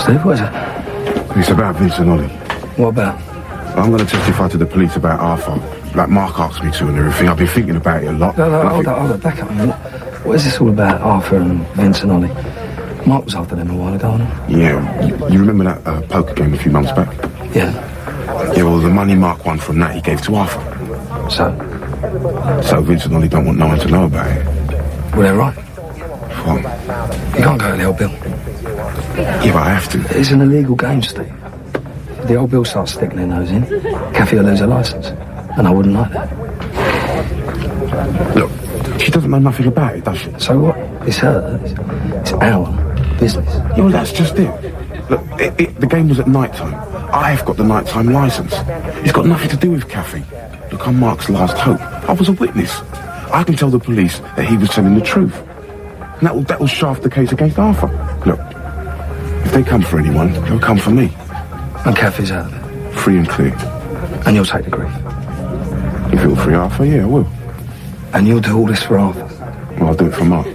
Steve, what is it? It's about Vince and Ollie. What about? I'm going to testify to the police about Arthur. Like Mark asked me to and everything. I've been thinking about it a lot. No, hold on, back up a minute. What is this all about, Arthur and Vince and Ollie? Mark was after them a while ago, wasn't he? Yeah. You remember that poker game a few months back? Yeah. Yeah, well, the money Mark won from that he gave to Arthur. So Vince and Ollie don't want no one to know about it. Well, they're right. What? You can't go to the old Bill. Yeah, but I have to. It's an illegal game, Steve. If the old Bill starts sticking their nose in, Kathy will lose her licence. And I wouldn't like that. Look, she doesn't know nothing about it, does she? So what? It's her. It's our business. Yeah, well, that's just it. Look, the game was at night time. I've got the nighttime licence. It's got nothing to do with Kathy. Look, I'm Mark's last hope. I was a witness. I can tell the police that he was telling the truth. And that will shaft the case against Arthur. Look, if they come for anyone, they'll come for me. And Kathy's out of it. Free and clear. And you'll take the grief. If it'll free Arthur, yeah, I will. And you'll do all this for Arthur? Well, I'll do it for Mark.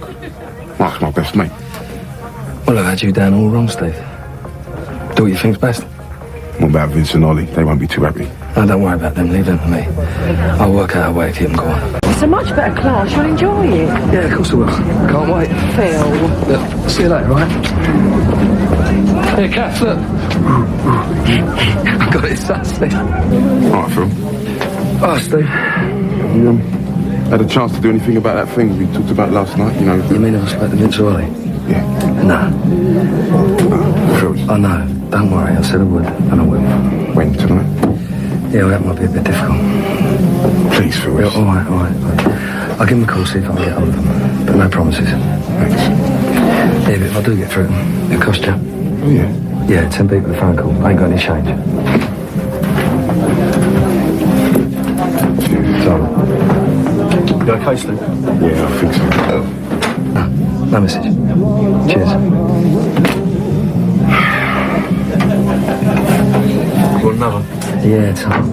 Mark's my best mate. Well, I've had you down all wrong, Steve. Do what you think's best. What about Vince and Ollie? They won't be too happy. No, don't worry about them. Leave them to me. I'll work out a way to keep them going. It's a much better class. You'll enjoy it. Yeah, of course I will. Can't wait. Phil. Look, see you later, right? Here, Kath, look. I got it, Steve. All right, Phil. Oh, Steve. You had a chance to do anything about that thing we talked about last night, you know? You mean I spoke to Vince or Ollie? Yeah. No. Phil. I know. Don't worry. I said I would, and I will. When, tonight? Yeah, well, that might be a bit difficult. Please, Phil. Yeah, all right. I'll give them a call, see if I can get hold of them. But no promises. Thanks. Yeah, but if I do get through them, it'll cost you. Oh, yeah? Yeah, 10 people with a phone call. I ain't got any change. So, you okay, Steve? Yeah, I think so. No message. Cheers. Want another? Yeah, Tom.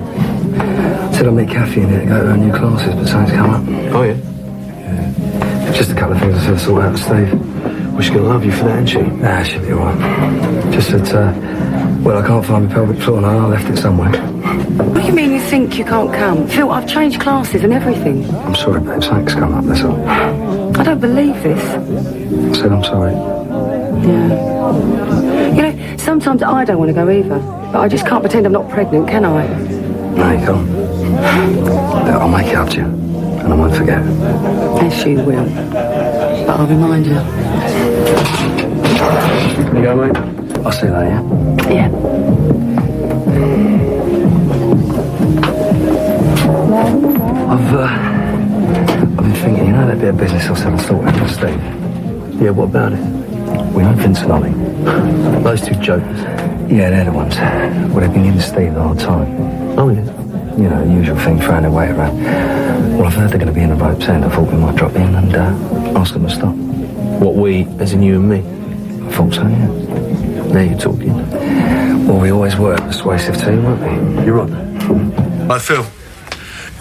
Said I'll meet Kathy in here to go to her new classes, but something's come up. Oh, yeah? Yeah. Just a couple of things I said to sort out with Steve. Well, she's going to love you for that, isn't she? Nah, she'll be alright. Just that, well, I can't find my pelvic floor now. I left it somewhere. What do you mean you think you can't come? Phil, I've changed classes and everything. I'm sorry, babe. Something's come up, that's all. I don't believe this. I said I'm sorry. Yeah. You know, sometimes I don't want to go either. But I just can't pretend I'm not pregnant, can I? No, you can't. Look, I'll make it up to you. And I won't forget. Yes, you will. But I'll remind you. You go, mate? I'll see you later, yeah? Yeah. I've been thinking, you know that bit of business I said I sorted out with Steve? Yeah, what about it? We know Vince and Ollie. Those two jokers. Yeah, they're the ones. Well, they've been in Steve the whole time. Oh, yeah? You know, the usual thing, throwing their weight around. Well, I've heard they're going to be in the rope's end. I thought we might drop in and ask them to stop. What, we, as in you and me? I thought so, yeah. Now you're talking. Well, we always were a persuasive team, weren't we? You're right. Hi, Phil.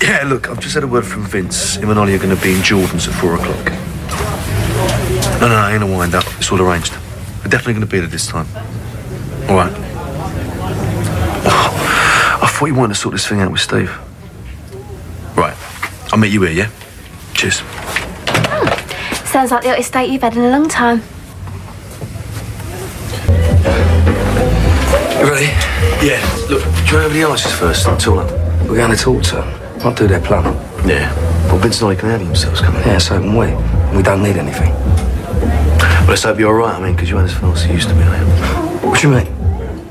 Yeah, look, I've just had a word from Vince. Him and Ollie are going to be in Jordan's at 4 o'clock. No, ain't a wind-up. It's all arranged. We're definitely going to be there this time. All right. Oh, I thought you wanted to sort this thing out with Steve. Right. I'll meet you here, yeah? Cheers. Sounds like the hottest date you've had in a long time. You ready? Yeah. Look, do you want to have the ices first until then? We're going to talk to them. Not do their plan. Yeah. Well, Vince and Ollie can handle themselves, can't they? Yeah, so can we. We don't need anything. Well, let's hope you're all right, I mean, because you ain't as fast as you used to be, are you? What do you mean?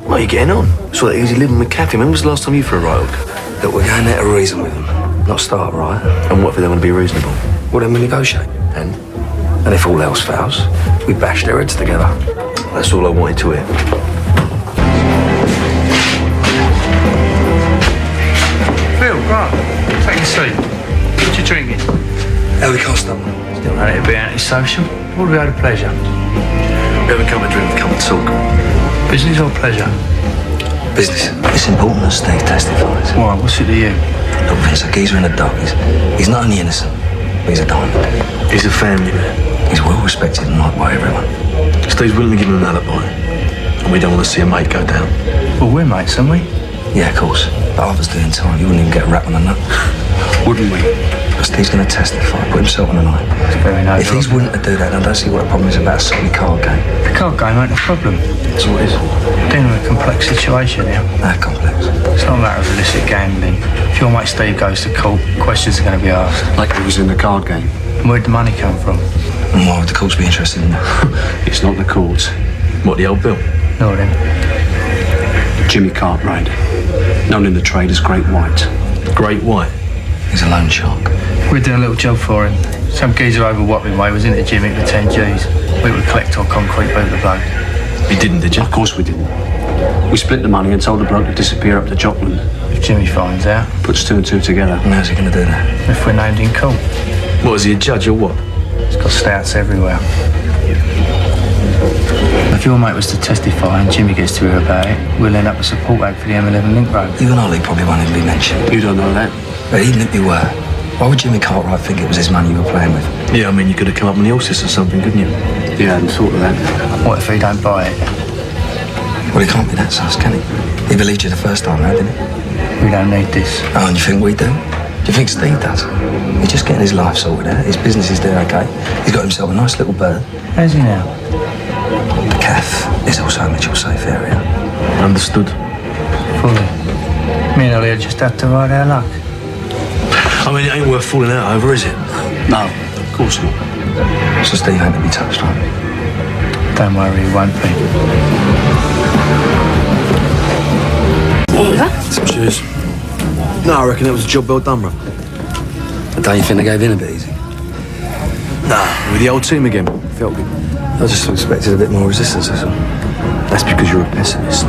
Well, you're getting on. It's all that easy living with Kathy. When was the last time you threw a right hook? Look, we're going there to reason with them. Not start, right? And what if they don't want to be reasonable? Well, then we negotiate. And? And if all else fails, we bash their heads together. That's all I wanted to hear. Phil, right, take a seat. What you drinking? How we can't stop them. Still ready to be antisocial? What have we had a pleasure? We haven't come to drink, we've come to talk. Business or pleasure? Business. It's important that Steve testifies. Why, what's it to you? Look, Vince, a geezer in the dock. He's not only innocent, but he's a diamond. He's a family man. He's well respected and liked by everyone. Steve's willing to give him an alibi. And we don't want to see a mate go down. Well, we're mates, aren't we? Yeah, of course. But I was doing time. You wouldn't even get a rap on a nut. Wouldn't we? But Steve's going to testify, put himself on the line. It's very noble. If he's willing to do that, then I don't see what the problem is about a silly card game. The card game ain't a problem. So what is it? Dealing with a complex situation here. That complex. It's not a matter of illicit gambling. If your mate Steve goes to court, questions are going to be asked. Like it was in the card game. And where'd the money come from? And why would the courts be interested in that? It's not the courts. What, the old bill? Nor him. Jimmy Cartwright, known in the trade as Great White. Great White. He's a loan shark. We're doing a little job for him. Some geezer over Wapping Way was into Jimmy for 10 G's. We would collect on concrete boot the bloke. You didn't, did you? Of course we didn't. We split the money and told the bloke to disappear up to Jockland. If Jimmy finds out, Puts two and two together. And how's he going to do that? if we're named in court, What, is he a judge or what? he's got stouts everywhere. If your mate was to testify and Jimmy gets to hear about it, we'll end up a support act for the M11 link road. You and Ollie probably won't even be mentioned. You don't know that. But even if you were, why would Jimmy Cartwright think it was his money you were playing with? Yeah, I mean, you could have come up on the horses or something, couldn't you? Yeah, I hadn't thought of that. What if he don't buy it? Well, he can't be that sus, can he? He believed you the first time round, didn't he? We don't need this. Oh, and you think we do? Do you think Steve does? He's just getting his life sorted out. His business is there, okay? He's got himself a nice little bird. How's he now? The caff is also a Mitchell safe area. Understood. Fully. Me and Ollie just have to ride our luck. I mean, it ain't worth falling out over, is it? No, of course not. So Steve ain't to be touched, right? Don't worry, he won't be. Some cheers. No, I reckon it was a job well done, bro. But don't you think they gave in a bit easy? Nah, with the old team again. Felt good. I just expected a bit more resistance, that's all. That's because you're a pessimist.